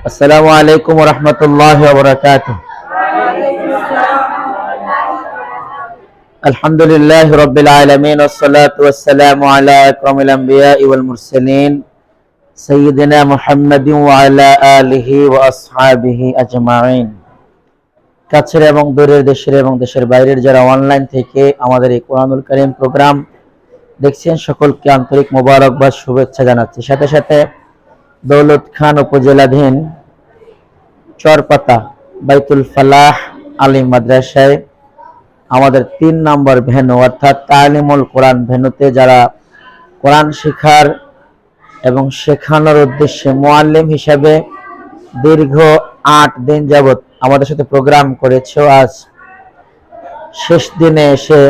আসসালামু আলাইকুম ওয়া রাহমাতুল্লাহি ওয়া বারাকাতুহু। আলহামদুলিল্লাহি রাব্বিল আলামিন ওয়াস সালাতু ওয়াস সালামু আলা আকরামিল আমবিয়া'i ওয়াল মুরসালিন সাইয়্যিদিনা মুহাম্মাদিন ওয়া আলা আলিহি ওয়া আসহাবিহি আজমাইন। কাছের এবং দূরের, দেশের এবং দেশের বাইরের যারা অনলাইন থেকে আমাদের এই কোরআনুল কারীম প্রোগ্রাম দেখছেন সকলকে আন্তরিক মোবারকবাদ শুভেচ্ছা জানাচ্ছি। সাথে সাথে দৌলত খান উপজেলাধীন চরপাতা বাইতুল ফালাহ আলিম মাদ্রাসায় আমাদের 3 নম্বর ভেন্যু অর্থাৎ তালিমুল কোরআন ভেন্যুতে যারা কোরআন শিখার এবং শেখানোর উদ্দেশ্যে মুআল্লিম হিসাবে দীর্ঘ 8 দিন যাবত আমাদের সাথে প্রোগ্রাম করেছে, আজ শেষ দিনে এসে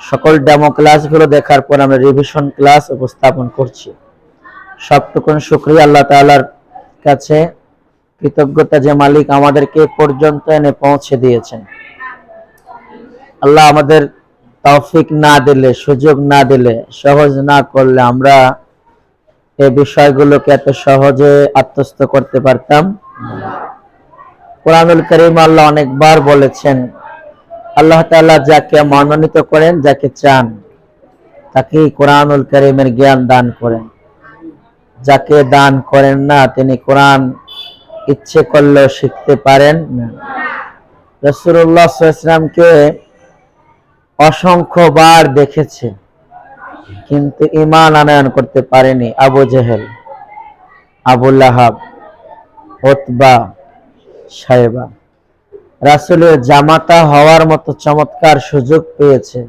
সকল ডেমো ক্লাসগুলো দেখার পর আমরা রিভিশন ক্লাস উপস্থাপন করছি। সবটুকুন শুকরিয়া আল্লাহ তাআলার কাছে, কৃতজ্ঞতা যে মালিক আমাদেরকে পর্যন্ত এনে পৌঁছে দিয়েছেন। আল্লাহ আমাদের তৌফিক না দিলে, সুযোগ না দিলে, সহজ না করলে আমরা এই বিষয়গুলোকে এত সহজে আত্মস্থ করতে পারতাম। কোরআনুল কারীম আল্লাহ অনেকবার বলেছেন, আল্লাহ তাআলা যাকে মনোনীত করেন, যাকে চান তাকে কোরআনুল কারীমের জ্ঞান দান করেন। যাকে দান করেন না তিনি কোরআন ইচ্ছে করলেও শিখতে পারেন না। রাসূলুল্লাহ সাল্লাল্লাহু আলাইহি ওয়াসাল্লামকে অসংখ্য বার দেখেছে কিন্তু ঈমান আনয়ন করতে পারেনি আবু জেহেল, আবু লাহাব, উতবা, শায়বা। রাসূলের জামাতা হওয়ার মতো চমৎকার সুযোগ পেয়েছে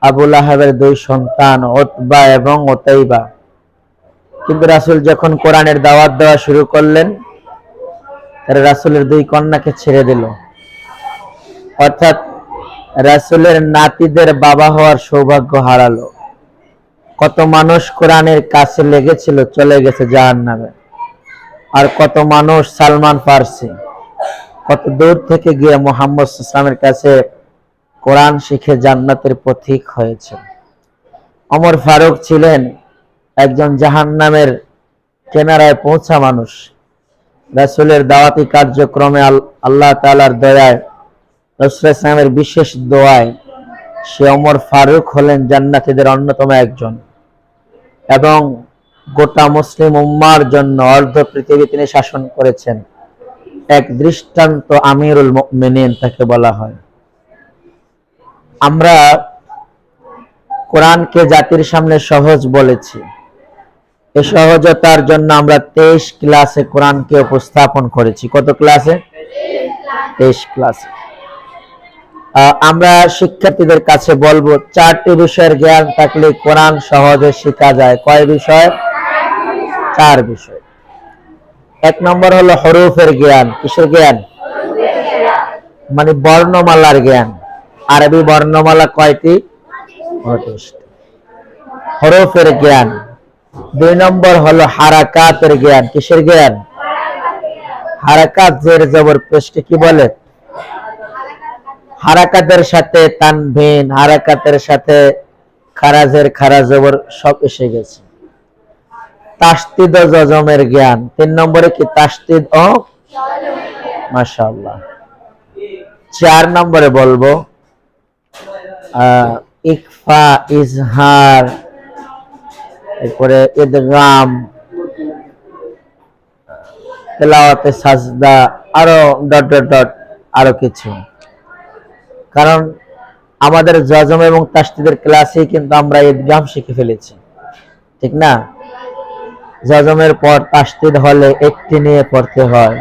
আবু লাহাবের 2 সন্তান উতবা এবং উতাইবা। কিন্তু রাসূল যখন কোরআনের দাওয়াত দেওয়া শুরু করলেন, তারা রাসূলের 2 কন্যাকে ছেড়ে দিল। অর্থাৎ রাসূলের নাতিদের বাবা হওয়ার সৌভাগ্য হারালো। কত মানুষ কোরআনের কাছে লেগেছিল, চলে গেছে জাহান্নামে। আর কত মানুষ সালমান ফারসি কত দূর থেকে গিয়ে মুহাম্মদ সাল্লাল্লাহু আলাইহি ওয়াসাল্লামের কাছে কোরআন শিখে জান্নাতের পথিক হয়েছে। ওমর ফারুক ছিলেন একজন জাহান্নামের কিনারায় পৌঁছা মানুষ। রাসূলের দাওয়াতি কার্যক্রমে আল্লাহ তাআলার দয়ায়, রাসূল সাল্লাল্লাহু আলাইহি ওয়াসাল্লামের বিশেষ দোয়ায় সে ওমর ফারুক হলেন জান্নাতীদের অন্যতম একজন, এবং গোটা মুসলিম উম্মার জন্য অর্ধ পৃথিবী তিনি শাসন করেছেন। এক দৃষ্টান্ত আমিরুল মুমিনিন তাকে বলা হয়। আমরা কোরআনকে জাতির সামনে সহজ বলেছি। এই সহজতার জন্য আমরা 23 ক্লাসে কোরআনকে উপস্থাপন করেছি। কত ক্লাসে? 23 ক্লাসে। আমরা শিক্ষার্থীদের কাছে বলবো 4টি বিষয়ের জ্ঞান থাকলে কোরআন সহজে শেখা যায়। কয় বিষয়? 4 বিষয়। 1 নম্বর হলো হরফের জ্ঞান। কিসের জ্ঞান? মানে বর্ণমালার জ্ঞান। আরবি বর্ণমালা কয়টি? 29। হরফের জ্ঞান। 2 নম্বর হলো হারাকাতের জ্ঞান। কিসের জ্ঞান? হারাকাত, জের জবর পেশকে কি বলে? হারাকাতের সাথে তানভিন, হারাকাতের সাথে খারাজের খারা জবর সব এসে গেছে। তাসদিদ ও জজমের জ্ঞান। 3 নম্বরে কি? তাসদিদ ও মাশাআল্লাহ। 4 নম্বরে বলবো ইকফা, ইজহার, এরপরে ইদগাম, তেলাওয়াতে সাজদা, আরো ডট ডট ডট আরো কিছু। কারণ আমাদের জজম এবং তাসদিদের ক্লাসে কিন্তু আমরা ইদগাম শিখে ফেলেছি, ঠিক না? জজমের পর তাসদিদ হলে একটি নিয়ে পড়তে হয়,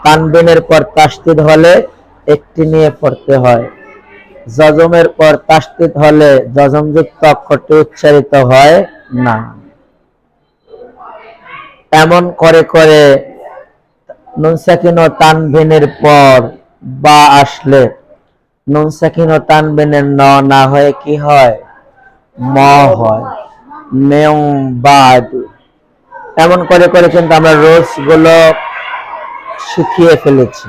তানবিনের পর তাসদিদ হলে একটি নিয়ে পড়তে হয়, জজমের পর তাসদিদ হলে জজমযুক্ত অক্ষরটি উচ্চারিত হয় না। এমন করে করে নুন সাকিন ও তানবিনের পর বা আসলে নুন সাকিন ও তানবিনের ন না হয়ে কি হয়? ম হয়। মেউ বাদ। এমন করে করে কিন্তু আমরা রোজ গুলো শিখিয়ে ফেলেছি।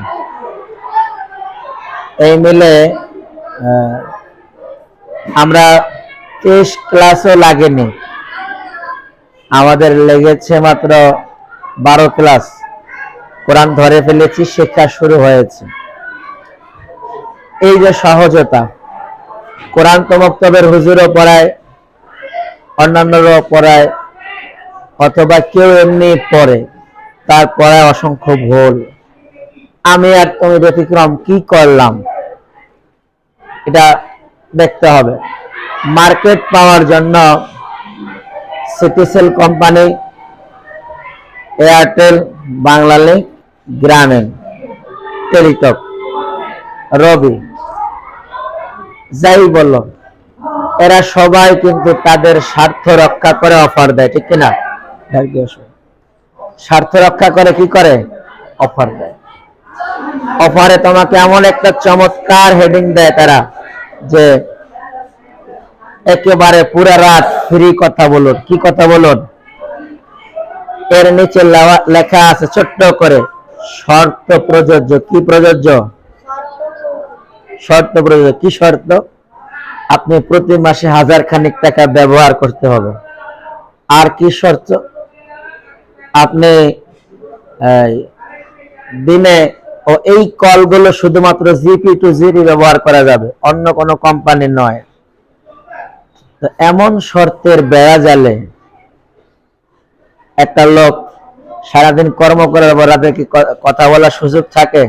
এই মিলে আমরা 23 ক্লাসও লাগেনি, আমাদের লেগেছে মাত্র 12 ক্লাস কোরআন ধরে ফেলেছি, শিক্ষা শুরু হয়েছে। এই যে সহজতা, কোরআন তো মক্তবের হুজুরও পড়ায়, অন্যান্যরাও পড়ায়, অথবা কেউ এমনি পড়ে, তার পড়ায় অসংখ্য ভুল। আমি আর তুমি ব্যতিক্রম কি করলাম, এটা দেখতে হবে। মার্কেট পাওয়ার জন্য সিটিসেল কোম্পানি, এয়ারটেল, বাংলালিংক, গ্রামীণ, টেলিটক, রবি, যাই বলো, এরা সবাই কিন্তু তাদের স্বার্থ রক্ষা করে অফার দেয়, ঠিক কিনা? স্বার্থ রক্ষা করে কি করে? অফার দেয়। অফারে তোমাকে এমন একটা চমৎকার হেডিং দেয় তারা, যে একেবারে পুরা রাত ফ্রি কথা বলুন। কি কথা বলুন? এর নিচে লেখা আছে ছোট্ট করে, শর্ত প্রযোজ্য। কি প্রযোজ্য? শর্ত প্রযোজ্য। কি শর্ত? আপনি প্রতি মাসে 1000 খানিক টাকা ব্যবহার করতে হবে। আর কি শর্ত? আপনি দিনে এই কলগুলো শুধুমাত্র জিপি টু জিবি ব্যবহার করা যাবে, অন্য কোনো কোম্পানি নয়। তো এমন শর্তের বেড়া জালে একটা লোক সারাদিন কর্ম করার পর রাতে কি কথা বলার সুযোগ থাকে?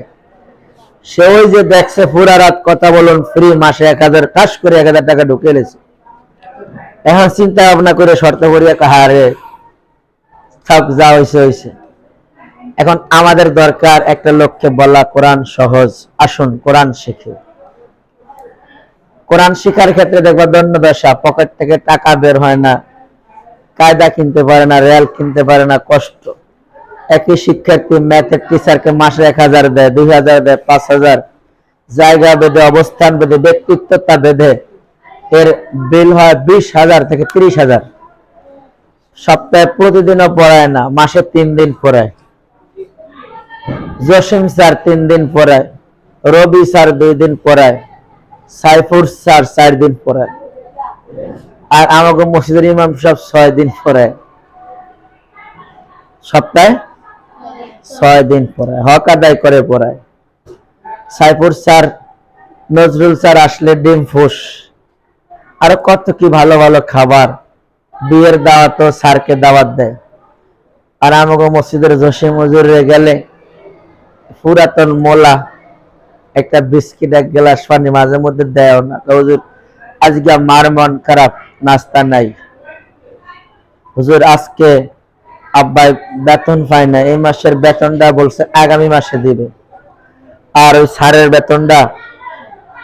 সে ওই যে দেখছে পুরা রাত কথা বলুন ফ্রি, মাসে 1000, কাজ করে 1000 টাকা ঢুকে এলেছে। এখন চিন্তা ভাবনা করে শর্ত করিয়া কাহারে থাক, যা হয়েছে হয়েছে। এখন আমাদের দরকার একটা লোককে বলা কোরআন সহজ, আসুন কোরআন শিখি। কোরআন শিখার ক্ষেত্রে দেখবা দন্য দশা, পকেট থেকে টাকা বের হয় না, কায়দা কিনতে পারে না, রেল কিনতে পারে না, কষ্ট। একই শিক্ষার্থী ম্যাথের টিচারকে মাসে 1000 দেয়, 2000 দেয়, 5000, জায়গা বেঁধে, অবস্থান বেঁধে, ব্যক্তিত্বতা বেঁধে এর বিল হয় 20,000 থেকে 30,000। সপ্তাহে প্রতিদিনও পড়ায় না, মাসে 3 দিন পড়ায়। জসিম স্যার 3 দিন পড়ায়, রবি স্যার 2 দিন পড়ায়, সাইফুর স্যার 4 দিন পড়ায়, আর আমাকে মসজিদের ইমাম সব 6 দিন পড়ায়। সপ্তাহে 6 দিন পড়ায়, হক আদায় করে পড়ায়। সাইফুর স্যার, নজরুল স্যার আসলে ডিম ফুস, আরো কত কি ভালো ভালো খাবার, বিয়ের দাওয়াত স্যারকে দাওয়াত দেয়। আর আমাকে মসজিদের জসিম হুজুরে গেলে পুরাতন মোলা একটা বিস্কিট, 1 গ্লাস পানি মাঝে মধ্যে দেয় না। হুজুর আজকে আমার মন খারাপ, নাস্তা নাই। হুজুর আজকে আব্বাই বেতন পায় না, এই মাসের বেতনটা বলছে আগামী মাসে দিবে। আর ওই স্যারের বেতনটা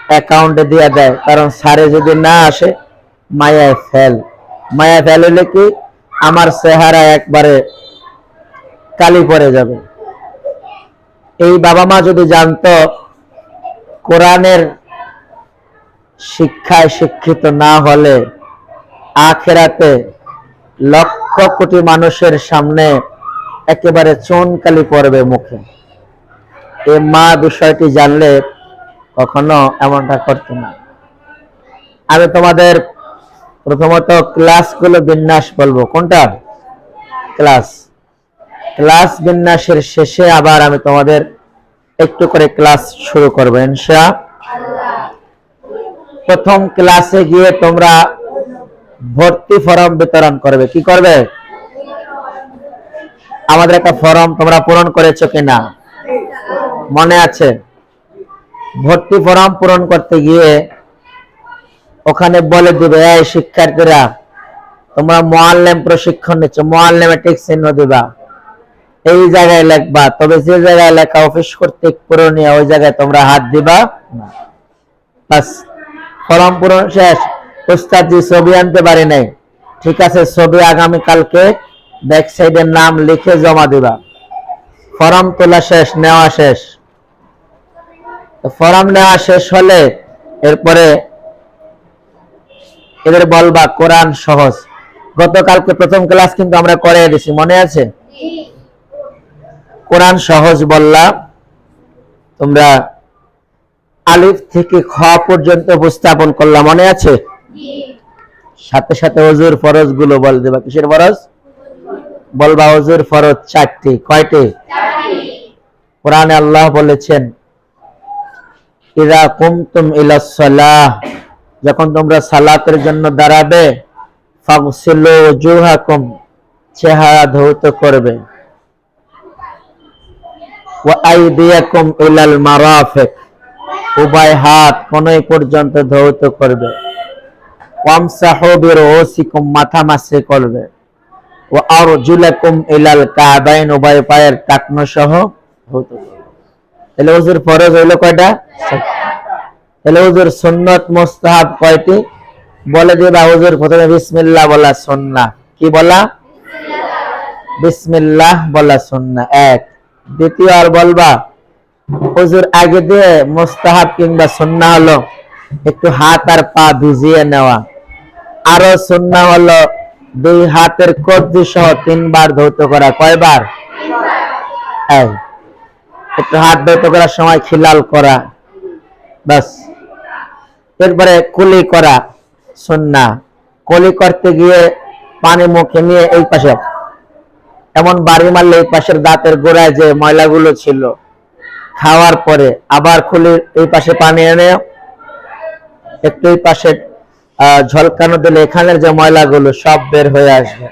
অ্যাকাউন্টে দিয়ে দেয়, কারণ স্যারে যদি না আসে মায়ায় ফেল। মায়া ফেল হলে কি, আমার চেহারা একবারে কালি পড়ে যাবে। এই বাবা মা যদি জানতো কোরআনের শিক্ষায় শিক্ষিত না হলে আখিরাতে লক্ষ কোটি মানুষের সামনে একেবারে চুনকালি পড়বে মুখে, এই মা বিষয়টি জানলে কখনো এমনটা করতো না। আমি তোমাদের প্রথমত ক্লাসগুলো বিন্যাস বলবো। কোনটা? ক্লাস বিন্যাসের শেষে আবার আমি তোমাদের একটু করে ক্লাস শুরু করবো ইনশাআল্লাহ। প্রথম ক্লাসে গিয়ে তোমরা ভর্তি ফর্ম বিতরণ করবে। কি করবে? আমাদের একটা ফর্ম তোমরা পূরণ করেছো কিনা মনে আছে? ভর্তি ফর্ম পূরণ করতে গিয়ে ওখানে বলে দিবে, এই শিক্ষার্থীরা তোমরা মুআল্লিম প্রশিক্ষণ নিচ্ছ, মুআল্লিমে ঠিক চিহ্ন দিবা, এই জায়গায় লিখবা। তবে যে জায়গায় লেখা অফিস কর্তৃক পূরণীয়, ওই জায়গায় তোমরা হাত দিবা না। বাস, ফর্ম পূরণ শেষ। উস্তাদ জি ছবি আনতে পারি নাই, ঠিক আছে, ছবি আগামী কালকে ব্যাক সাইডের নাম লিখে জমা দিবা। ফর্ম তোলা শেষ, নেওয়া শেষ। ফর্ম নেওয়া শেষ হলে এরপরে এদের বলবা কোরআন সহজ। গতকালকে প্রথম ক্লাস কিন্তু আমরা করে দিছি, মনে আছে? কোরআন সহজ বললাম, তোমরা আলিফ থেকে খ পর্যন্ত উপস্থাপন করলাম, মনে আছে? সাথে সাথে ওযুর ফরজ গুলো বল দেবা। কিসের ফরজ? বলবা ওযুর ফরজ 4টি। কয়টি? কোরআনে আল্লাহ বলেছেন ইযা কুমতুম ইলাস সালাহ, যখন তোমরা সালাতের জন্য দাঁড়াবে, ফাগসিলু ওজুহাকুম, চেহারা ধৌত করবে, ওয়া আইদিয়াকুম ইলাল মারাফিক, উভয় হাত কোণে পর্যন্ত ধৌত করবে, ওয়ামসাহু বিরুসিকুম, মাথা মাসে করবে, ওয়া আরজুলাকুম ইলাল কাবাইন, উভয় পায়ের টাকনো সহ ধৌত করবে। তাহলে ওযুর ফরজ হইলো কয়টা? তাহলে ওযুর সুন্নাত মুস্তাহাব কয়টি? বলে দিবা ওযুর প্রথমে বিসমিল্লাহ বলা সুন্নাহ। কি বলা? বিসমিল্লাহ বলা সুন্নাহ এক। দ্বিতীয় আর বলবা ওযুর আগে দিয়ে মুস্তাহাব কিংবা সুন্নাহ হলো একটু হাত আর পা ভিজিয়ে নেওয়া। আরো সুন্নাহ হলো দুই হাতের কবজি সহ 3 বার ধৌত করা। কয়বার? এই একটু হাত ধৌত করার সময় খিলাল করা, বাস। এরপরে কুলি করা সুন্নাহ। কুলি করতে গিয়ে পানি মুখে নিয়ে এই পাশে এমন বাড়ি মারলে এই পাশের দাঁতের গোড়ায় যে ময়লাগুলো ছিল, খাওয়ার পরে আবার কুলির এই পাশে পানি এনে একটু এই পাশে ঝলকানো দিলে এখানের যে ময়লাগুলো সব বের হয়ে আসবে।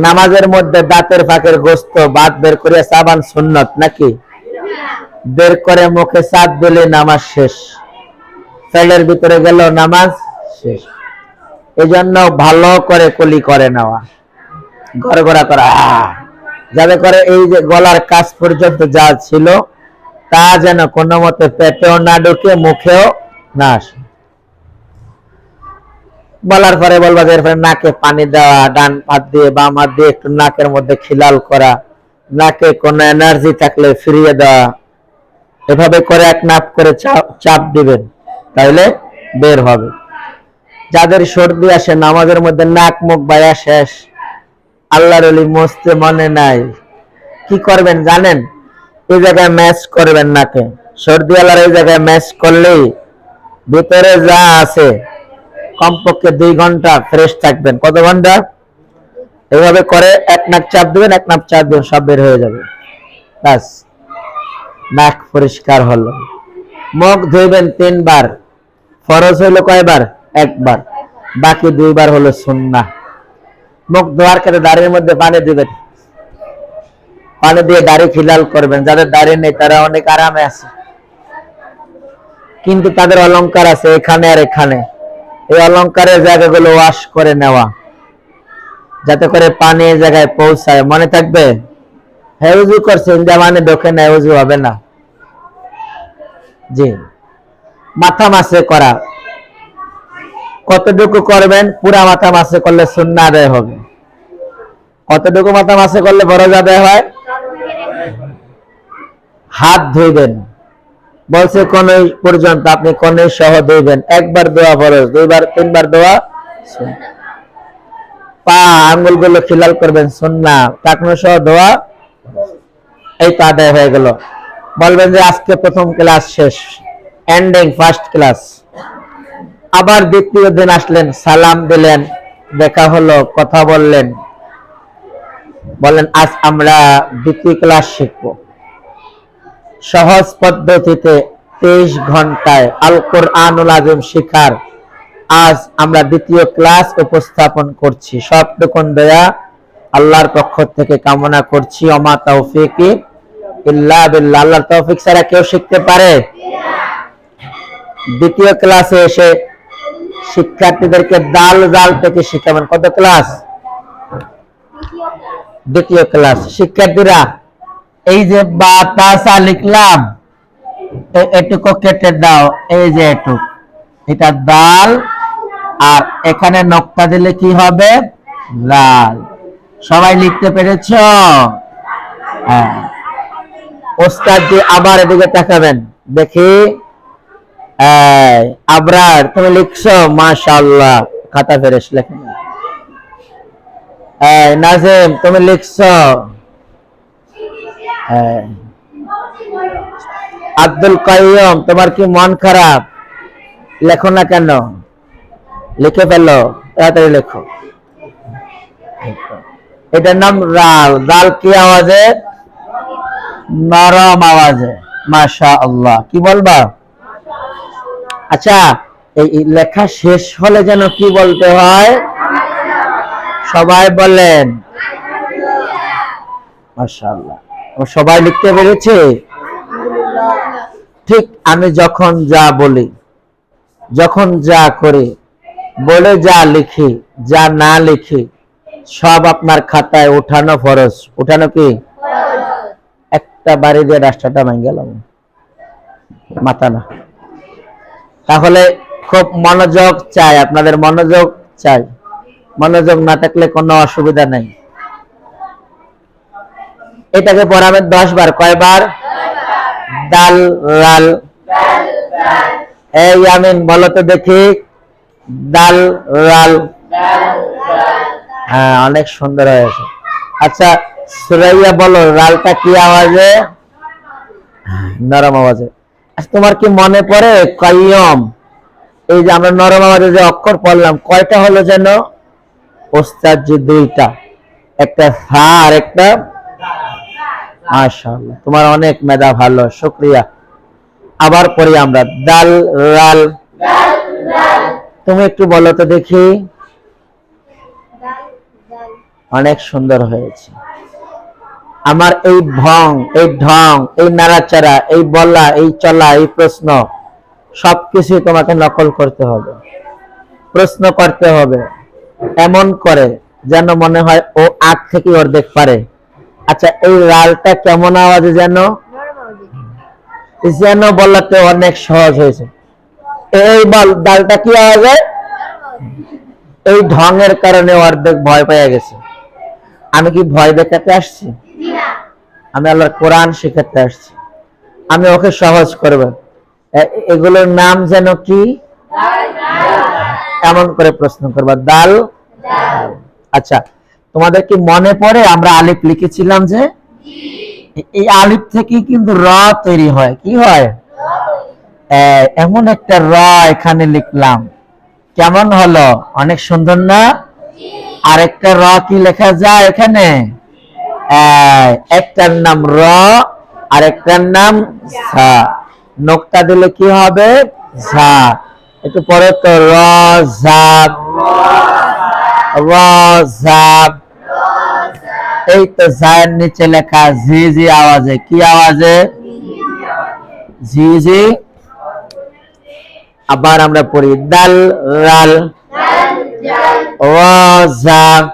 নামাজের মধ্যে দাঁতের ফাঁকের গোস্ত বাদ বের করে সাবান সুন্নত নাকি? বের করে মুখে চাপ দিলে নামাজ শেষ, ফেলের ভিতরে গেল নামাজ শেষ। এই জন্য ভালো করে কুলি করে নেওয়া, গড়গড়া করা, যাতে করে এই যে গলার কাছ পর্যন্ত যা ছিল তা যেন কোনো মতে পেটেও না ঢুকে মুখেও না আসে। বলার পরে বলবা যে এরপরে নাকে পানি দেওয়া, ডান হাত দিয়ে বাম হাত দিয়ে একটু নাকের মধ্যে খিলাল করা, নাকে কোনো এনার্জি থাকলে ফিরিয়ে দেওয়া। এভাবে করে এক নাক করে চাপ দিবেন, তাহলে বের হবে। যাদের সর্দি আসে নামাজের মধ্যে নাক মুখ বায়া শেষ, আল্লাহর ওলি মস্তে মনে নাই, কি করবেন জানেন? এই জায়গায় ম্যাচ করবেন নাকে। সর্দি আল্লাহর এই জায়গায় ম্যাচ করলেই ভিতরে যা আছে কমপক্ষে 2 ঘন্টা ফ্রেশ থাকবেন। কত ঘন্টা? এইভাবে করে এক নাক চাপ দিবেন, এক নাক চাপ দিবেন, সব বের হয়ে যাবে। ব্যাস, নাক পরিষ্কার হলো। মুখ ধুইবেন 3 বার। ফরজ হইলো কয়বার? 1 বার। বাকি 2 বার হলো সুন্নাহ। মুখ ধোয়ার ক্ষেত্রে দাড়ির মধ্যে পানি দিবেন, পানি দিয়ে দাড়ি খিলাল করবেন। যাদের দাড়ি নেই তারা অনেক আরামে আছে, কিন্তু তাদের অলংকার আছে এখানে আর এখানে। এই অলংকারের জায়গাগুলো ওয়াশ করে নেওয়া, যাতে করে পানি এই জায়গায় পৌঁছায়। মনে থাকবে? হ্যাঁ উযু করছেন যে মানে ঢোকে না, উযু হবে না। জি। মাথা মাসে করা কতটুকু করবেন? পুরা মাথা মাসে করলে সুন্নাহ আদায় হবে। কতটুকু মাথা মাসে করলে ফরজ আদায় হয়? হাত ধুইবেন বলছে কোন পর্যন্ত, আপনি কোন সহ ধুইবেন। 1 বার দোয়া ফরজ, 2 বার 3 বার দোয়া সুন্নাহ। পা আঙ্গুলগুলো খিলাল করবেন সুন্নাহ, টাকনো সহ দোয়া। এই তো আদায় হয়ে গেল। বলবেন যে আজকে প্রথম ক্লাস শেষ, এন্ডিং ফার্স্ট ক্লাস। আবার দ্বিতীয় দিন আসলেন, সালাম দিলেন, দেখা হলো, কথা বললেন, বলেন আজ আমরা দ্বিতীয় ক্লাস শিখব। সহজ পদ্ধতিতে 23 ঘন্টায় আল কোরআনুল আযীম শিখার আজ আমরা দ্বিতীয় ক্লাস উপস্থাপন করছি। সবটুকুন দয়া আল্লাহর পক্ষ থেকে কামনা করছি। ওমা তাওফীকি ইল্লা বিল্লাহ। আল্লাহর তৌফিক ছাড়া কেউ শিখতে পারে? দ্বিতীয় ক্লাসে এসে শিক্ষার্থীদেরকে দাল জাল থেকে শিখাবেন। কত ক্লাস? দ্বিতীয় ক্লাস। শিক্ষার্থীরা এই যে বা তা সা লিখলাম, এটুকু কেটে দাও, এই যে এটুক, এটা দাল, আর এখানে নকটা দিলে কি হবে? লাল। সবাই লিখতে পেরেছো? হ্যাঁ। ওস্তাদ জি আবার এদিকে তাকাবেন, দেখি। আবরার তুমি লিখছো? মাশাআল্লাহ, খাতা ফেরেশ লেখেন। নাজিম তুমি লিখছো? আব্দুল কাইয়ুম তোমার কি মন খারাপ? লেখো না কেন? লিখে ফেলো, তাড়াতাড়ি লেখো। এটার নাম রাল। রাল কি আওয়াজে? নরম আওয়াজে। মাশাআল্লাহ। কি বলবা? আচ্ছা, এই লেখা শেষ হলে যেন কি বলতে হয়? সবাই বলেন মাশাআল্লাহ। সবাই লিখতে পেরেছে? ঠিক আমি যখন যা বলি, যখন যা করি, বলে যা লিখি, যা না লিখি, সব আপনার খাতায় উঠানো ফরজ। উঠানো কি? একটা বাড়ি দিয়ে রাস্তাটা ভেঙে গেলাম, মাথা না। তাহলে খুব মনোযোগ চাই, আপনাদের মনোযোগ চাই। মনোযোগ না থাকলে কোনো অসুবিধা নেই। এটাকে পড়াবেন 10 বার। কয়বার? দাল রাল। এই আমিন বলো তো দেখি। দাল রাল। হ্যাঁ, অনেক সুন্দর হয়েছে। আচ্ছা সুরাইয়া বলো, রালটা কি আওয়াজে? নরম আওয়াজে। আচ্ছা তোমার কি মনে পড়ে কাইয়ম, এই যে আমরা নরম আওয়াজে যে অক্ষর পড়লাম, কয়টা হলো যেন? ওস্তাদ জি দুইটা, একটা ফা আর একটা। মাশাআল্লাহ, তোমার অনেক মেধা, ভালো, শুকরিয়া। আবার পড়ি আমরা, দাল রাল। তুমি একটু বলো তো দেখি। অনেক সুন্দর হয়েছে। আমার এই ভং, এই ঢং, এই নাড়াচাড়া, এই বলা, এই চলা, এই প্রশ্ন, সবকিছু তোমাকে নকল করতে হবে, প্রশ্ন করতে হবে এমন করে যেন মনে হয় ও আগ থেকে অর্ধেক পারে। আচ্ছা এই রালটা কেমন আওয়াজে যেন? যেন বলাতে অনেক সহজ হয়েছে। এই ডালটা কি আওয়াজে? এই ঢঙের কারণে অর্ধেক ভয় পেয়ে গেছে। আমি কি ভয় দেখাতে আসছি? আমি আল্লাহর কোরআন শেখাতে আসছি। আমি ওকে সহজ করব। এগুলোর নাম যেন কি? এমন করে প্রশ্ন করবা, দাল। আচ্ছা তোমাদের কি মনে পড়ে আমরা আলিফ লিখেছিলাম যে এই আলিফ থেকে কিন্তু র তৈরি হয়। কি হয়? এমন একটা র এখানে লিখলাম, কেমন হলো? অনেক সুন্দর না? আরেকটা র কি লেখা যায় এখানে? একটার নাম র আর একটার নাম ঝা। নোকতা দিলে কি হবে? ঝা। একটু পরে তো র ঝাপ, র ঝাপ। এই তো ঝায়ের নিচে লেখা ঝি ঝি আওয়াজে। কি আওয়াজে? ঝি ঝি। আবার আমরা পড়ি, দাল রাল। র ঝাপ।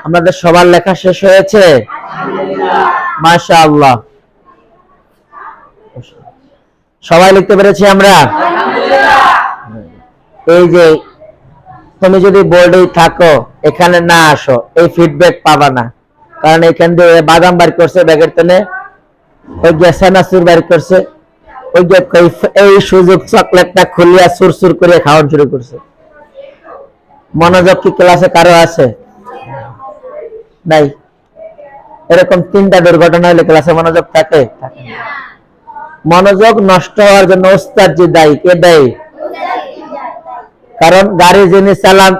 আমাদের সবার লেখা শেষ হয়েছে? মাশাআল্লাহ, সবাই লিখতে পেরেছি আমরা? এই যে তুমি যদি বোর্ডে থাকো, এখানে না আসো, এই ফিডব্যাক পাবা না। কারণ এখান দিয়ে বাদাম বার করছে ব্যাগের তেনে, ওই গ্যাসানাসুর বার করছে, ওই যে এই সুযোগ চকলেটটা খুলিয়া সুরসুর করে খাওয়ানো শুরু করছে। মনোযোগ কি ক্লাসে কারো আছে? নাই। এরকম 3টা দুর্ঘটনা হলে ক্লাসে মনোযোগ থাকে? মনোযোগ নষ্ট হওয়ার জন্য ওস্তাদ জি দায়ী। কে দায়ী? কারণ গাড়ি যিনি চালান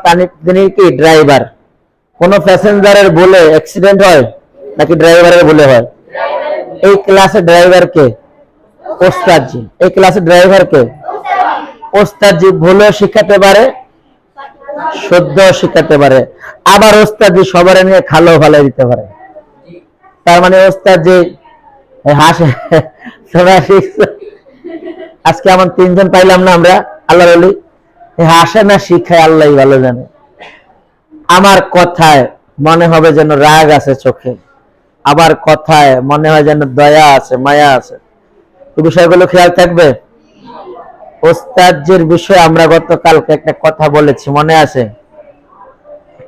তিনি কি ড্রাইভার। কোন প্যাসেঞ্জারের ভুলে অ্যাক্সিডেন্ট হয় নাকি ড্রাইভারের ভুলে হয়? এই ক্লাসে ড্রাইভার কে? ওস্তাদ জি। এই ক্লাসে ড্রাইভার কে? ওস্তাদ জি। ভুলও শিখাতে পারে, শুদ্ধ শিখাতে পারে, আবার ওস্তাদ জি সবার নিয়ে খালো ভালো দিতে পারে। তার মানে ওস্তাদ জি হাসে। আজকে আমার 3জন পাইলাম না আমরা, আল্লাহ বলি হাসে না শিখায় আল্লাহ ভালো জানে। আমার কথায় মনে হবে যেন রাগ আছে চোখে, আবার কথায় মনে হয় যেন দয়া আছে, মায়া আছে। এই বিষয়গুলো খেয়াল থাকবে। ওস্তাদের বিষয়ে আমরা গতকালকে একটা কথা বলেছি, মনে আছে?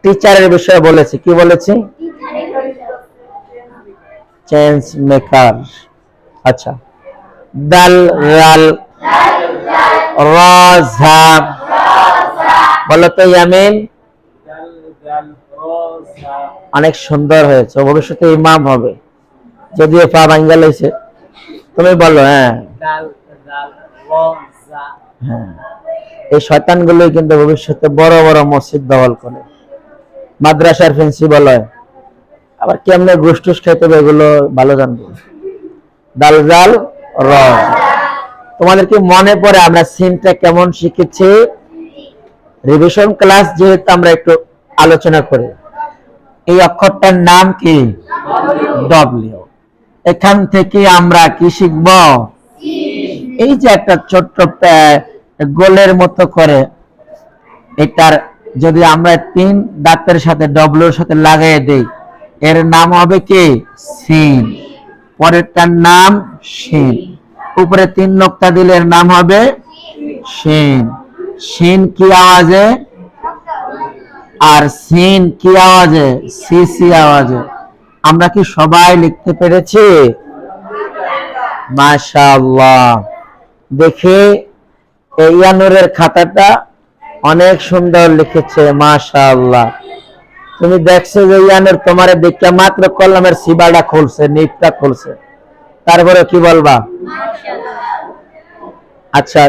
টিচারের বিষয়ে বলেছি। কি বলেছি? Change maker. আচ্ছা দাল রাল। র ঝা। বলো তো ইয়ামিন। অনেক সুন্দর হয়েছে। ভবিষ্যতে ইমাম হবে, যদিও পা ভাঙ্গা লইছে। তুমি বলো। হ্যাঁ হ্যাঁ, এই শয়তানগুলোই কিন্তু ভবিষ্যতে বড় বড় মসজিদ দখল করে। মাদ্রাসার প্রিন্সিপাল হয়, আবার কেমনে ঘুষ টুস খাইতে হবে এগুলো ভালো জানবো। দাল জাল র। তোমাদের কি মনে পড়ে আমরা সিনটা কেমন শিখেছি? রিভিশন ক্লাস যেহেতু আমরা একটু আলোচনা করি। এই অক্ষরটার নাম কি? ডব্লিউ। এখান থেকে আমরা কি শিখব? এই যে একটা ছোট্ট গোলের মতো করে, এটার যদি আমরা 3 দাঁতের সাথে ডব্লিউর সাথে লাগাই দেই, এর নাম হবে কি? সিন। পরেরটার নাম শিন। উপরে 3 নোক্তা দিলে এর নাম হবে শিন। শিন কি আওয়াজে? আর সিন কি আওয়াজে? সি সি আওয়াজে। আমরা কি সবাই লিখতে পেরেছি? মাশাআল্লাহ। দেখে এই ইয়ানুরের খাতাটা অনেক সুন্দর লিখেছে, মাশাআল্লাহ। তুমি দেখছো যে ইয়ানুর তোমার দেখে মাত্র কলমের সিবাটা খুলছে, নিপটা খুলছে, তারপরে কি বলবা? আচ্ছা,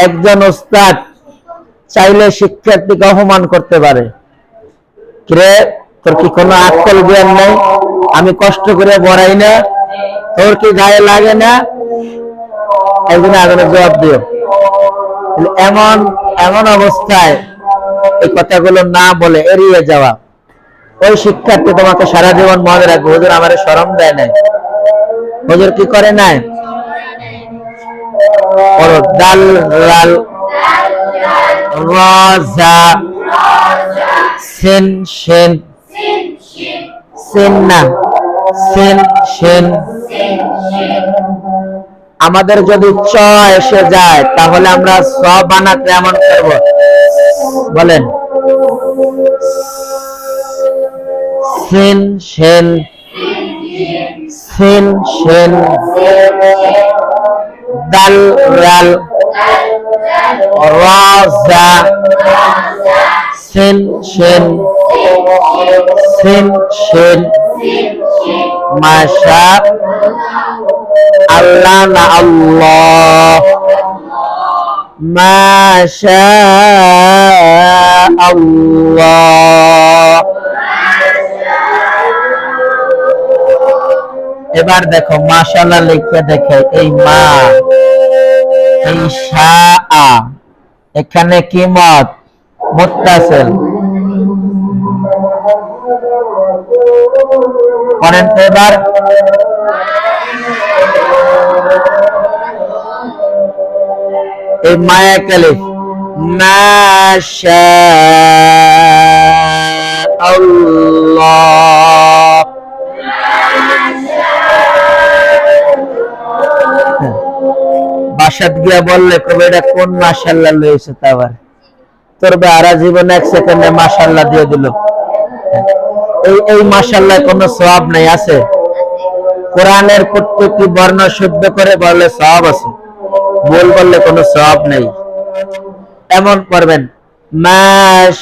একজন ওস্তাদ চাইলে শিক্ষার্থীকে অপমান করতে পারে। কিরে, তোর কি কোনো আক্কল জ্ঞান নাই? আমি কষ্ট করে পড়াই না, তোর কি গায়ে লাগে না? একদিন আগুনের জবাব দিও। এমন এমন অবস্থায় এই কথাগুলো না বলে এড়িয়ে যাওয়া, ওই শিক্ষার্থী তোমাকে সারা জীবন মনে রাখবে, হুজুর আমার শরম দেয় নাই, হুজুর কি করে নাই। দাল রাল রাজা সিন শিন সিন না সিন শিন। আমাদের যদি চ এসে যায় তাহলে আমরা স বানাতে এমন করব, বলেন সিন শিন সিন শিন। দাল রাল রাজা সিন শিন সিন শিন। মাশা আল্লাহ না আল্লাহ, মাশা আল্লাহ। এবার দেখো মাশাআল্লাহ লিখে দেখে, এই মা, এই শা, এখানে কি মত? মুত্তাসিল। করেন তো এবার। এই মায়া কালিফ, মাশা আল্লাহ। বাসাত গিয়া বললে কবে এটা কোন মাশাআল্লাহ লইছে, তা আবার তোর বেহারা জীবনে 1 সেকেন্ডে মাশাআল্লাহ দিয়ে দিল। এই মাশাআল্লাহ কোনো সওয়াব নাই, আছে? কোরআনের প্রত্যেকটি বর্ণ শুদ্ধ করে বললে সওয়াব আছে, বল বললে কোনো সওয়াব নেই। এমন করবেন মাশাআল্লাহ।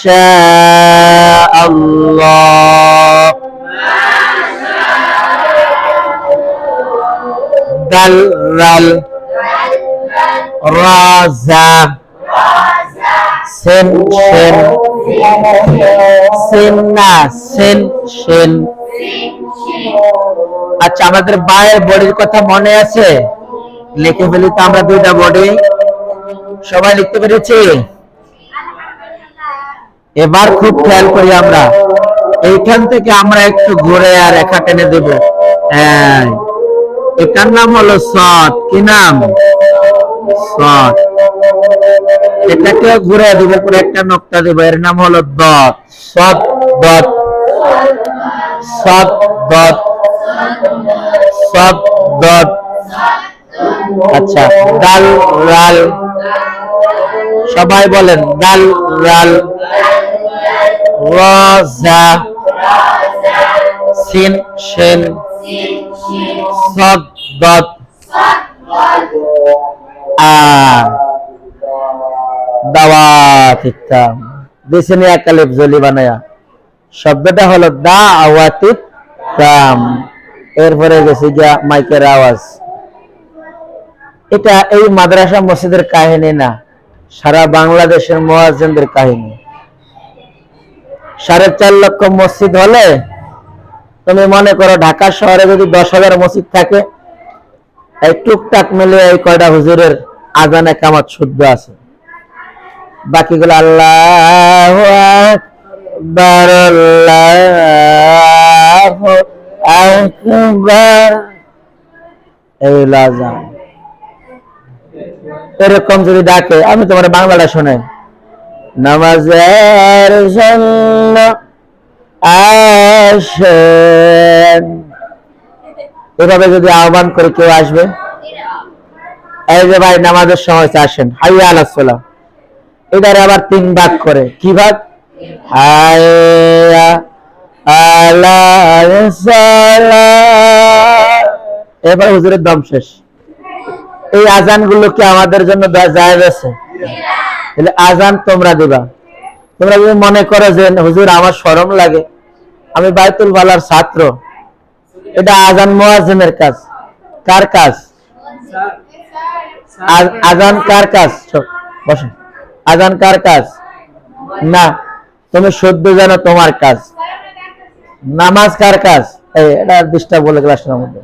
দাল রাল রাজা সিন শিন সিন না সিন শিন। আচ্ছা, আমাদের বায়ের বডির কথা মনে আছে? লিখে ফেলি তো আমরা 2টা বডি। সবাই লিখতে পেরেছি? এবার খুব খেয়াল করি আমরা, এইখান থেকে আমরা একটু ঘুরে আর রেখা টেনে দেব। হ্যাঁ, এটার নাম হলো সৎ। কি নাম? সৎ। এটাকে ঘুরে দেব, পরে একটা নোক্তা দেব, এর নাম হলো দত। সৎ দত, সৎ দত, সৎ দত। আচ্ছা, দাল রাল, সবাই বলেন দাল রাল রাজা সিন শিন সদ দত দাওয়াত ইত্তাম। দিছেন একালিফ জলি বানায়া, শব্দটা হলো দাওয়াতিত তাম। এরপরে গেছে গিয়া মাইকের আওয়াজ। এটা এই মাদ্রাসা মসজিদের কাহিনী না, সারা বাংলাদেশের মুয়াজ্জিনদের কাহিনী। 4.5 লক্ষ মসজিদ হলে তুমি মনে করো ঢাকা শহরে যদি 10,000 মসজিদ থাকে, এই টুকটাক মিলে এই কয়টা হুজুরের আজানে কামাত শুদ্ধ আছে, বাকিগুলো আল্লাহু আকবার আল্লাহু আকবার এই আজান। এরকম যদি ডাকে, আমি তোমার বাংলাটা শোনাই, নামাজের জন্য আসেন, এভাবে যদি আহ্বান করে কেউ আসবে, এই যে ভাই নামাজের সময় আসেন, হাইয়া আলাস সালাহ, এটারে আবার 3 ভাগ করে, কি ভাগ? হাইয়া আলাস সালাহ, এবার হুজুরের দম শেষ। এই আজান গুলো কি আমাদের জন্য জায়েজ আছে? তাহলে আজান তোমরা দিবা। তোমরা যদি মনে করো যে হুজুর আমার শরম লাগে, আমি বাইতুল বালার ছাত্র, এটা আজান মুয়াজ্জিনের কাজ। কার কাজ? আজান কার কাজ? বসো, আজান কার কাজ? না, তুমি শুদ্ধ জানো তোমার কাজ। নামাজ কার কাজ? এটা ডিস্টার্ব বলে ক্লাসের মধ্যে।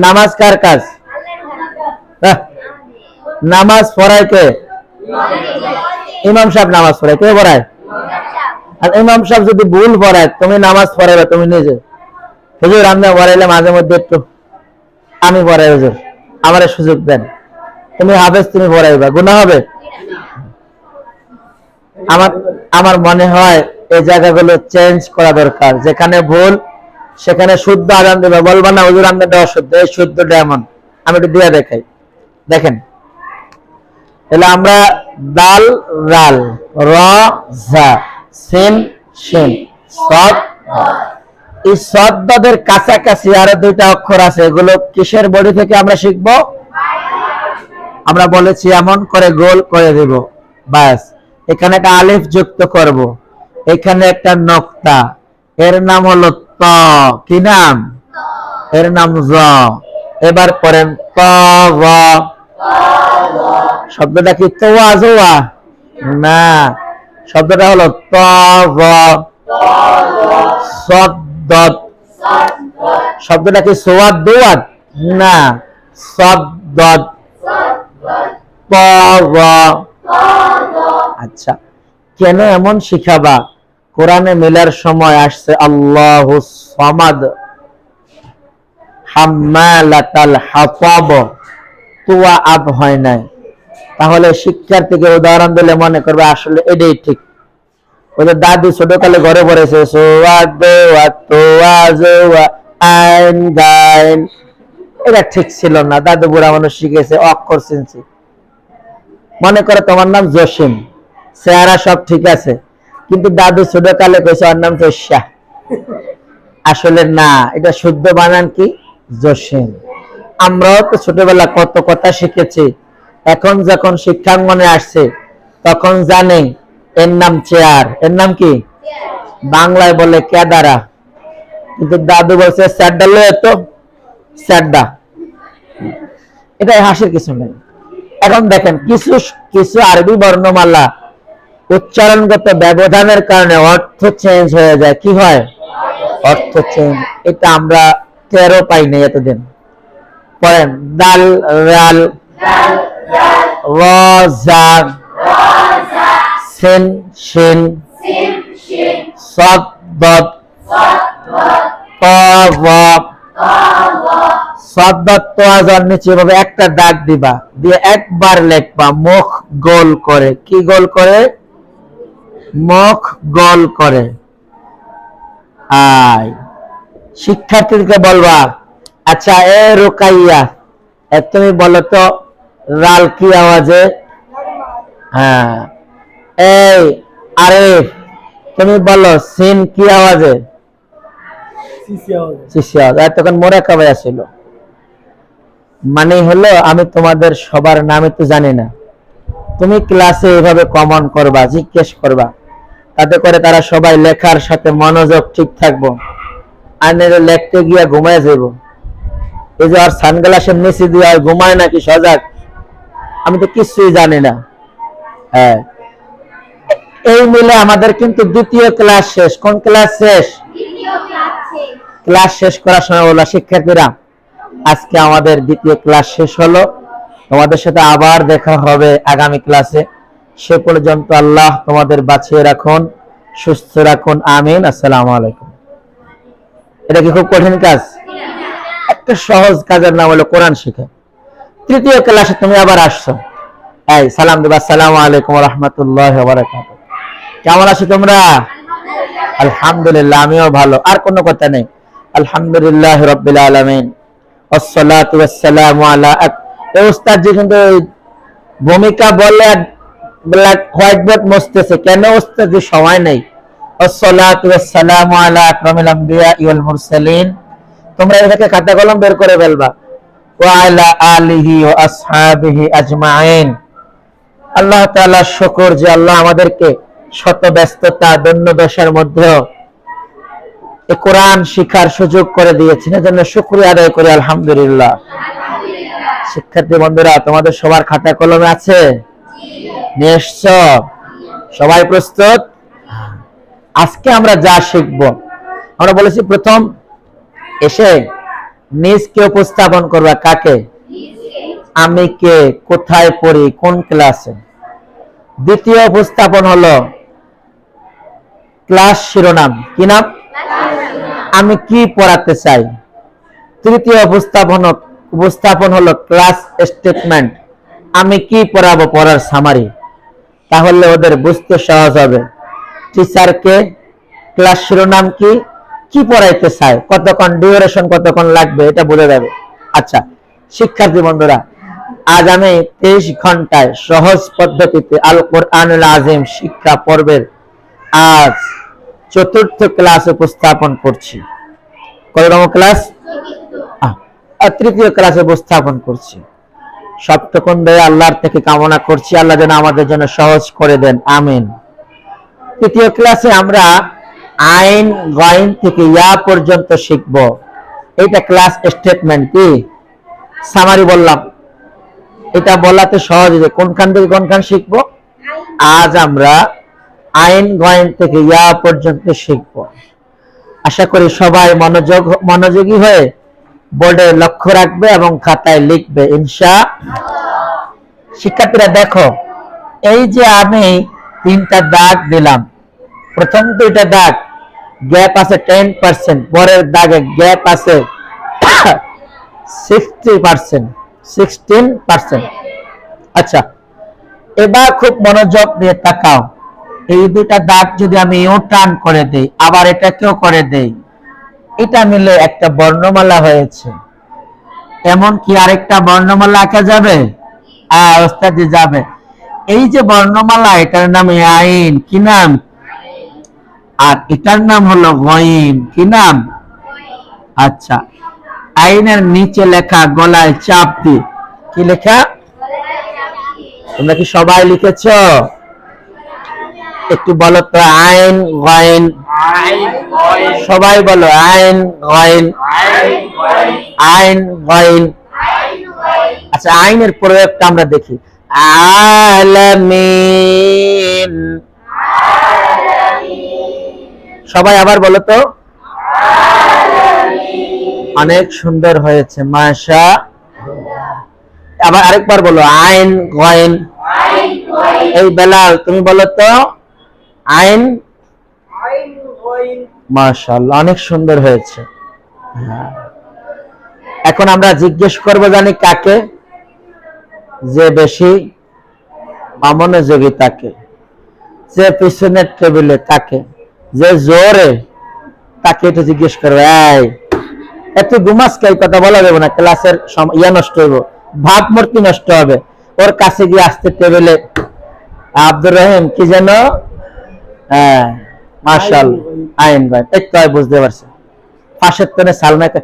নামাজ কার কাজ? নামাজ পড়ায় কে? ইমাম সাহেব নামাজ পড়ায়। কে পড়ায়? আর ইমাম সাহেব যদি ভুল পড়ায়, তুমি নামাজ পড়াবে তুমি নিজে। হুজুর আমি পড়াইলে মাঝে মধ্যে একটু আমি পড়াই, হুজুর আমার সুযোগ দেন, তুমি হাফেজ তুমি পড়াইবা, গুনাহ হবে? আমার মনে হয় এই জায়গাগুলো চেঞ্জ করা দরকার। যেখানে ভুল সেখানে শুদ্ধ আজান দেবে, বলবা না হুজুর আমাদের অশুদ্ধ, এই শুদ্ধটা এমন। আমি একটু দিয়ে দেখাই, দেখেন। তাহলে আমরা দাল রাল, র জা, সিন শিন, সদ, এই সদ্দের কাছাকাছি আরো 2টা অক্ষর আছে, এগুলো কিসের বডি থেকে আমরা শিখব? আমরা বলেছি এমন করে গোল করে দেব, বাস। এখানে একটা আলিফ যুক্ত করব, এখানে একটা নক্তা, এর নাম হলো ত। কি নাম? এর নাম জ। এবার পড়েন ত গ। শব্দটা কি তোয়া জোয়া? না, শব্দটা হলো ত গ। সদ্দত। শব্দটা কি সোয়াদ দোয়াদ? না, সদ্দত। ত গ। আচ্ছা, কেন এমন শিখাবা? কোরআনে মিলার সময় আসছে আল্লাহুস সামাদ, হাম্মালাতাল হাতাব, তুয়া আব হয় নাই। তাহলে শিক্ষার্থীকে উদাহরণ দিলে মনে করবে আসলে এটাই ঠিক। ওদের দাদি ছোটকালে ঘরে পড়েছে সোয়াদ দোয়া তোয়া জোয়া আইন গাইন, এটা ঠিক ছিল না। দাদু বুড়া মানুষ শিখেছে, অক্ষর চিনছি। মনে করে তোমার নাম জসিম, চেহারা সব ঠিক আছে, কিন্তু দাদু ছোটকালে কইছে ওর নাম জস্যা। আসলে না, এটা শুদ্ধ বানান কি? জসিম। আমরাও তো ছোটবেলা কত কথা শিখেছি, এখন যখন শিক্ষাঙ্গনে আসছে তখন জানে এর নাম চেয়ার। এর নাম কি? বাংলায় বলে কেদারা, কিন্তু দাদু বলছে স্যাড্ডা লয়ে তো স্যাড্ডা। এটাই হাসির কিছু নেই। এখন দেখেন, কিছু কিছু আরবি বর্ণমালা উচ্চারণগত ব্যবধানের কারণে অর্থ চেঞ্জ হয়ে যায়। কি হয়? অর্থ চেঞ্জ। এটা আমরা টেরও পাই নাই এতদিন। পড়েন দাল রাল, র জা, সিন শিন, সদ দদ, ত গ। সদ্দত তো আজান নিচে ভাবে একটা দাগ দিবা, দিয়ে একবার লেখবা মুখ গোল করে। কি গোল করে? মুখ গোল করে। আয় শিক্ষার্থীদেরকে বলবা, আচ্ছা এ রুকাইয়া, তুমি বলো তো রাল কি আওয়াজে? হ্যাঁ। এই আরিফ, তুমি বলো সিন কি আওয়াজে? তখন মোরা কাবাই আসছিল। মানে হলো আমি তোমাদের সবার নামে তো জানি না, তুমি ক্লাসে এভাবে কমন করবা, জিজ্ঞেস করবা, তাতে করে তারা সবাই লেখার সাথে মনোযোগ ঠিক থাকবো। আর লেখতে গিয়া ঘুমায় যাইব। এই যে আর সানগ্লাসের নিচে দিয়ে ঘুমায় নাকি সজাগ, আমি তো কিছুই জানি না। হ্যাঁ, এই মিলে আমাদের কিন্তু দ্বিতীয় ক্লাস শেষ। কোন ক্লাস শেষ? ক্লাস শেষ করার সময় বললো শিক্ষার্থীরা আজকে আমাদের দ্বিতীয় ক্লাস শেষ হলো, তোমাদের সাথে আবার দেখা হবে আগামী ক্লাসে। সে পর্যন্ত আল্লাহ তোমাদের বাঁচিয়ে রাখুন, সুস্থ রাখুন, আমিন। আসসালামু আলাইকুম। এটা কি খুব কঠিন কাজ? একটা সহজ কাজের নাম হলো কোরআন শিখা। তৃতীয় ক্লাসে তুমি আবার আসছো, এই সালাম দেবা, আসসালামু আলাইকুম ওয়া রাহমাতুল্লাহি ওয়া বারাকাতুহু। কেমন আছো তোমরা? আলহামদুলিল্লাহ, আমিও ভালো। আর কোনো কথা নেই। আলহামদুলিল্লাহ রাব্বিল আলামিন ওয়াসসালাতু ওয়াসসালামু আলা এই উস্তাদ জি কিন্তু ভূমিকা বলে ব্ল্যাক হোয়াইট বোর্ড মুছতেছে কেন? উস্তাদ জি সময় নেই। ওয়াসসালাতু ওয়াসসালামু আলা আকরামিল আমবিয়া ওয়াল মুরসালিন। তোমরা এটাকে খাতা কলম বের করে ফেলবা। ওয়া আলা আলিহি ওয়া আসহাবিহি আজমাইন। আল্লাহ তাআলা শুকর যে আল্লাহ আমাদেরকে শত ব্যস্ততা দৈন্যদশার মধ্যেও এই কোরআন শিখার সুযোগ করে দিয়েছেন, এজন্য শুকরিয়া আদায় করি আলহামদুলিল্লাহ। শিক্ষার্থী বন্ধুরা, তোমাদের সবার খাতা কলমে আছে? নিয়ে এসছো? সবাই প্রস্তুত? আজকে আমরা যা শিখব, আমরা বলেছি প্রথম এসে নিজকে উপস্থাপন করবা। কাকে? আমি কে, কোথায় পড়ি, কোন ক্লাসে। দ্বিতীয় উপস্থাপন হলো ক্লাস শিরোনাম। কি নাম? আমি কি পড়াতে চাই। তৃতীয় উপস্থাপন হলো ক্লাস স্টেটমেন্ট। আমি কি পড়াবো, পড়ার সামারি। তাহলে ওদের বুঝতে সহজ হবে টিচারকে, ক্লাস শিরোনাম কি, কি পড়াইতে চায়, কতক্ষণ ডিউরেশন, কতক্ষণ লাগবে, এটা বুঝে যাবে। আচ্ছা শিক্ষার্থী বন্ধুরা, আজ আমি 23 ঘন্টায় সহজ পদ্ধতিতে আল কোরআনুল আযীম শিক্ষা পর্বের আজ চতুর্থ ক্লাস উপস্থাপন করছি। কততম ক্লাস? তৃতীয় ক্লাস উপস্থাপন করছি। সপ্তম দয়া আল্লাহর থেকে কামনা করছি আল্লাহ যেন আমাদের জন্য সহজ করে দেন, আমিন। তৃতীয় ক্লাসে আমরা আইন গাইন থেকে ইয়া পর্যন্ত শিখব। এটা ক্লাস স্টেটমেন্ট। কি সামারি বললাম, এটা বলাতে সহজ যে কোনখান থেকে কোনখান শিখব। আজ আমরা আইন গাইন থেকে ইয়া পর্যন্ত শিখব। আশা করি সবাই মনোযোগী হয়ে বোর্ডে লক্ষ্য রাখবে এবং খাতায় লিখবে ইনশাআল্লাহ। শিক্ষার্থীরা দেখো, এই যে আমি 3টা দাগ দিলাম, প্রথম 2টা দাগ গ্যাপ আছে 10%, পরের দাগে গ্যাপ আছে 16%। আচ্ছা এবার খুব মনোযোগ দিয়ে তাকাও। এই 2টা দাগ যদি আমি ইউ টার্ন করে দেই, আবার এটাকেও করে দেই, এটা মিলে একটা বর্ণমালা হয়েছে। এমন কি আরেকটা বর্ণমালা আঁকা যাবে? ওস্তাদ জি যাবে। এই যে বর্ণমালা, এটার নাম আইন। কি নাম? আর এটার নাম হলো গাইন। কি নাম? আচ্ছা আইনের নিচে লেখা গলায় চাপ দি। কি লেখা? তোমরা কি সবাই লিখেছো? একটু বলো তো, আইন গাইন। সবাই বলো আইন গাইন, আইন গাইন। আচ্ছা আইনের প্রয়োগটা আমরা দেখি। আলামিন। সবাই আবার বলো তো। অনেক সুন্দর হয়েছে, মাশাআল্লাহ। আবার আরেকবার বলো আইন গাইন। এই বেলাল তুমি বলো তো, আইন। মাশাআল্লাহ, অনেক সুন্দর হয়েছে। এখন আমরা জিজ্ঞেস করব জানি কাকে? যে বেশি মনোযোগী তাকে, যে পিছনের টেবিলে তাকে, যে জোরে তাকে এটা জিজ্ঞেস করবো। এত ঘুমাসকে এই কথা বলা যাবে না, ক্লাসের ইয়া নষ্ট হইব, ভাবমূর্তি নষ্ট হবে। ওর কাছে গিয়ে আসতে টেবিলে আব্দুর রহিম কি যেন, মাশাআল্লাহ আইন ভাই, এই তো বুঝতে পারছি। ফাঁসের তনে সালমাকে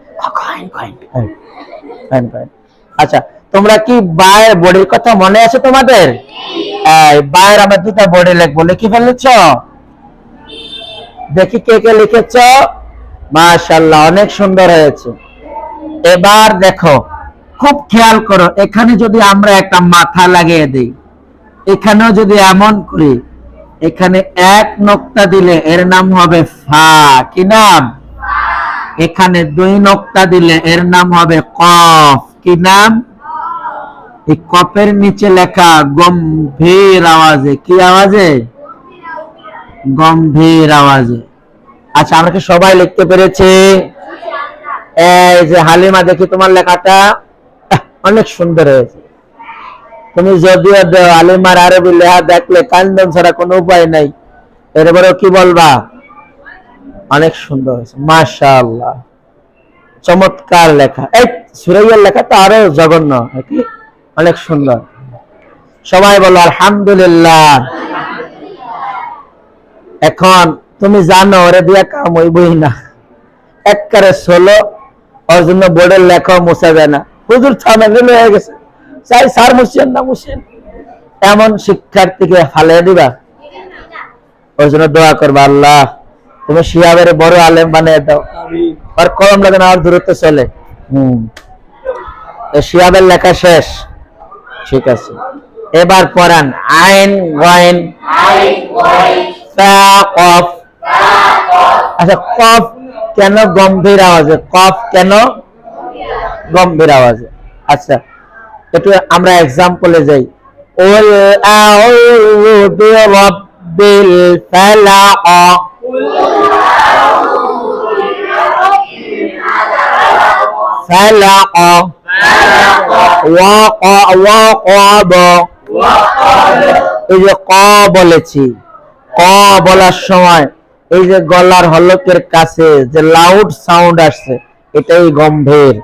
আচ্ছা তোমরা কি বায়ের বডির কথা মনে আছে তোমাদের? বায়ের আমরা 2টা বডি লিখবো, লিখে ফেলেছ? দেখি কে কে লিখেছ। মাশাআল্লাহ, অনেক সুন্দর হয়েছে। এবার দেখো, খুব খেয়াল করো, এখানে যদি আমরা একটা মাথা লাগিয়ে দিই, এখানেও যদি এমন করি, এখানে এক নোক্তা দিলে এর নাম হবে ফা, কি নাম? এখানে দুই নোক্তা দিলে এর নাম হবে কফ, কি নাম? এই কফের নিচে লেখা গম্ভীর আওয়াজে, কি আওয়াজে? গম্ভীর আওয়াজে। আচ্ছা, আমরা কি সবাই লিখতে পেরেছি? এই যে হালিমা, দেখি তোমার লেখাটা অনেক সুন্দর হয়েছে। তুমি যদিও দেও, হালিমার আরবি লেখা দেখলে কান্দন ছাড়া কোনো উপায় নাই। এরপরে কি বলবা? অনেক সুন্দর হয়েছে, মাশাআল্লাহ, চমৎকার লেখা। এই সুরাইয়ার লেখা তো আরো জঘন্য, কি অনেক সুন্দর। সবাই বলো আলহামদুলিল্লাহ। এখন তুমি জানো ওরে দিয়া কাম হইবই না, একবারে ষোলো, ওর জন্য বোর্ডের লেখা মুছা যায় না। হুজুর থামেল হয়ে গেছে, চাই স্যার মুছেন না মুছেন, এমন শিক্ষার্থীকে ফালিয়ে দিবা? ওর জন্য দোয়া করবা, আল্লাহ তুমি শিহাবের বড় আলেম বানিয়ে দাও, আর কলম লাগে না, আর দূরত্ব চলে। শিহাবের লেখা শেষ, ঠিক আছে। এবার পড়ান আইন গয়েন কফ। আচ্ছা, কফ কেন গম্ভীর আওয়াজে? কফ কেন গম্ভীর আওয়াজে? আচ্ছা, একটু আমরা এক্সাম্পলে যাই। উল আউযু বিরাব্বিল ফালাক, ফালাক, ওয়াকাব। এই যে ক বলেছি, ক বলার সময় এই যে গলার হলকের কাছে যে লাউড সাউন্ড আসছে, এটাই গম্ভীর।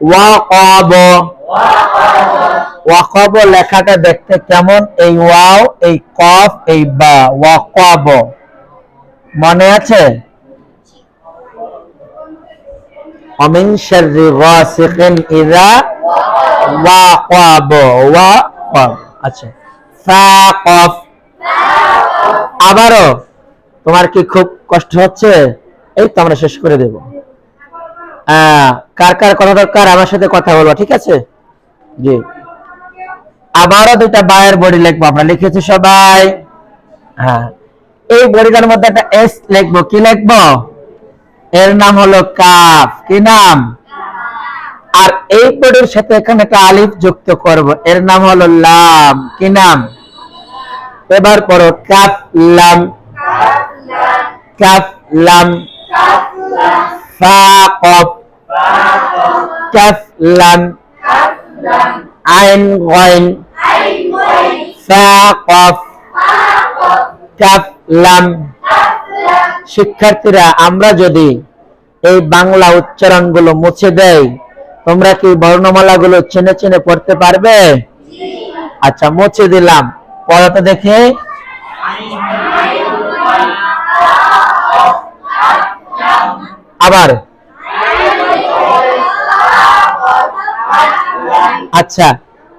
ওয়াকাব, ওয়াকাব লেখাটা দেখতে কেমন? এই ওয়াও, এই কফ, এই বা, ওয়াকাব। মনে আছে? অমিন শাররি গাসিকিন ইযা ওয়াকাব, ওয়াকাব। আচ্ছা, ফা কফ। আবারও, তোমার কি খুব কষ্ট হচ্ছে? এই তো আমরা শেষ করে দেব। কার কার কথা দরকার আমার সাথে কথা বলবো, ঠিক আছে? জি, আবারও দুইটা বায়ের বডি লিখবো। আমরা লিখেছি সবাই? হ্যাঁ, এই বডিটার মধ্যে একটা এস লিখবো। কি লিখবো? এর নাম হলো কাফ, কি নাম? আর এই বডির সাথে এখানে একটা আলিফ যুক্ত করব, এর নাম হলো লাম, কি নাম? এবার পড়ো কাফ লাম, কাফ লাম, ফা কফ, কাফ লাম, আইন গয়েন, ফা কফ, কাফ লাম। শিক্ষার্থীরা, আমরা যদি এই বাংলা উচ্চারণগুলো মুছে দেই, তোমরা কি বর্ণমালাগুলো চিনে চিনে পড়তে পারবে? আচ্ছা, মুছে দিলাম, পড়াতে দেখে। আবার আচ্ছা,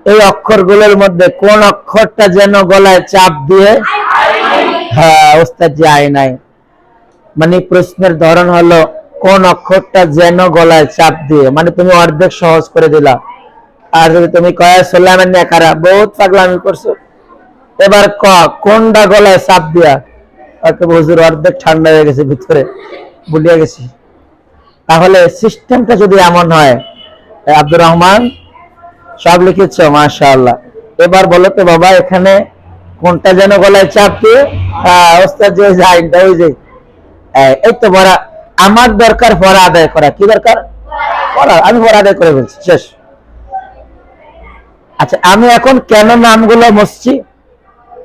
এই অক্ষরগুলোর মধ্যে কোন অক্ষরটা যেন গলায় চাপ দিয়ে, হ্যাঁ ওস্তাদ জি আয় নাই, মানে প্রশ্নের ধরন হলো কোন অক্ষরটা যেন গলায় চাপ দিয়ে, মানে তুমি অর্ধেক সহজ করে দিলা। আর যদি তুমি কয়া সোলামের নেকারা বহুত পাগলামি করছো, এবার ক কোনটা গলায় চাপ দিয়া, হুজুর অর্ধেক ঠান্ডা হয়ে গেছে ভিতরে, ভুলিয়ে গেছি। তাহলে সিস্টেমটা যদি এমন হয়, আব্দুর রহমান সব লিখেছ, মাশাআল্লাহ। এবার বলো তো বাবা, এখানে কোনটা যেন গলায় চাপ দিয়ে, ওস্তাদ যে আইনটা ওই যে, এই তো পড়া আমার দরকার, পড়া আদায় করা। কি দরকার? পড়া। আমি পড়া আদায় করে ফেলছি, শেষ। আচ্ছা, আমি এখন কেন নামগুলো মুছছি,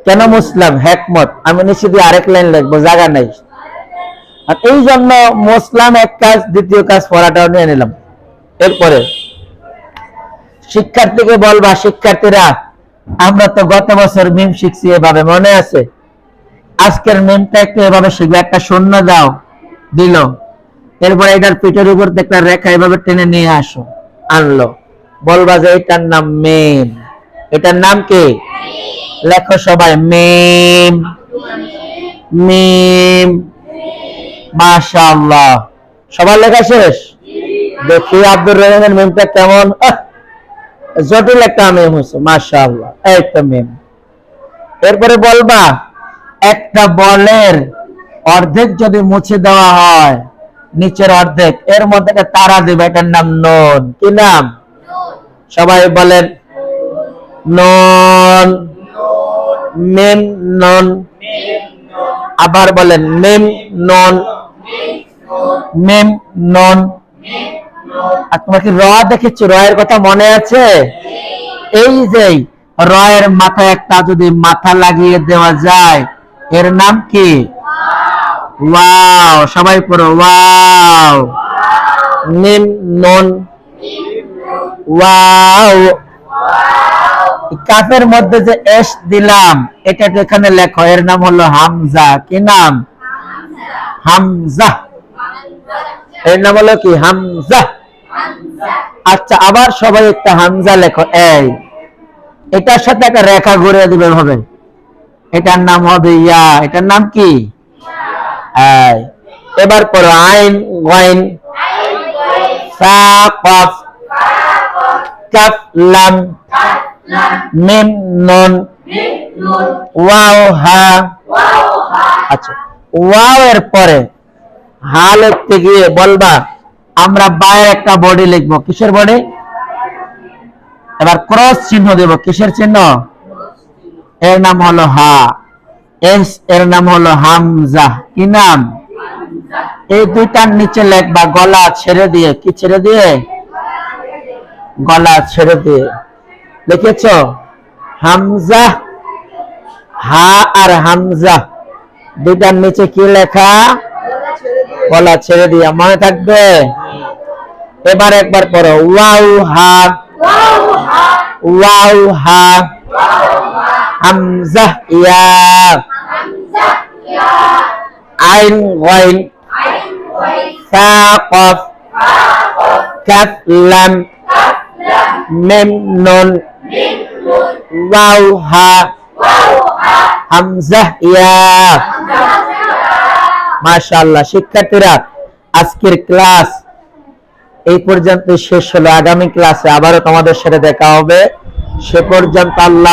কেন মুছলাম? হেকমত। আমি নিশ্চিত আরেক লাইন লিখবো, জায়গা নাই। আর এই জন্য মুছলাম এক কাজ, দ্বিতীয় কাজ পড়াটাও নিয়ে নিলাম। এরপরে শিক্ষার্থীকে বলবা, শিক্ষার্থীরা আমরা তো গত বছর মিম শিখছি এভাবে, মনে আছে? আজকের মিমটা একটু এভাবে শিখবে। একটা শূন্য দাও, দিল, এরপরে এটার পিঠের উপর একটা রেখা এভাবে টেনে নিয়ে আসো, আনলো, বলবা যে এটার নাম মিম। এটার নাম কি? লেখো সবাই, মিম, মিম। মাশাআল্লাহ, সবার লেখা শেষ? দেখি আব্দুর রহমানের মিমটা কেমন, জটিল একটা মিম হয়েছে, মাশাআল্লাহ, এই তো মিম। এরপরে বলবা একটা বলের অর্ধেক যদি মুছে দেওয়া হয়, নিচের অর্ধেক, এর মধ্যে একটা তারা দেবে, এটার নাম নুন। কি নাম? সবাই বলেন নুন। মিম নুন। আবার বলেন মিম নুন। মিম নুন। আর তোমরা কি র দেখেছো? র এর কথা মনে আছে? এই যে র এর মাথায় একটা যদি মাথা লাগিয়ে দেওয়া যায়, এর নাম কি? ওয়াও। সবাই পড়ো ওয়াও। মিম নুন ওয়াও। কাফের মধ্যে যে এস দিলাম, এটা এখানে লেখো, এর নাম হলো হামজা। কি নাম? হামজা। এর নাম হলো কি? হামজা। আচ্ছা, আবার সবাই একটা হামজা লেখো। এই এটার সাথে একটা রেখা ঘুরিয়ে দিবে হবে, এটার নাম হবে ইয়া। এটার নাম কি? এবার পড়ো আইন গাইন ফা কফ কাফ লাম মিম নুন ওয়াও হা। আচ্ছা, ওয়াও এর পরে হা লিখতে গিয়ে বলবা আমরা বাইরে একটা বডি লিখবো। কিসের বডি? এবার ক্রস চিহ্ন দেব। কিসের চিহ্ন? এর নাম হলো হা। এস এর নাম হলো হামজা। কি নাম? এই দুইটার নিচে লিখবা গলা ছেড়ে দিয়ে। কি ছেড়ে দিয়ে? গলা ছেড়ে দিয়ে। লিখেছো? হামজা। হা আর হামজা দুইটার নিচে কি লেখা? গলা ছেড়ে দিয়ে। মনে থাকবে? এবার একবার পড়ো ওয়াও হা। ওয়াও হা হামজা ইয়া আইন গাইন ফা কফ কাফ লাম মিম নুন ওয়াও হা হামজা ইয়া। মাশাআল্লাহ। শিক্ষার্থীরা, আজকের ক্লাস এই পর্যন্ত শেষ হলো। আগামী ক্লাসে আবারও তোমাদের সাথে দেখা হবে। সে পর্যন্ত আল্লাহ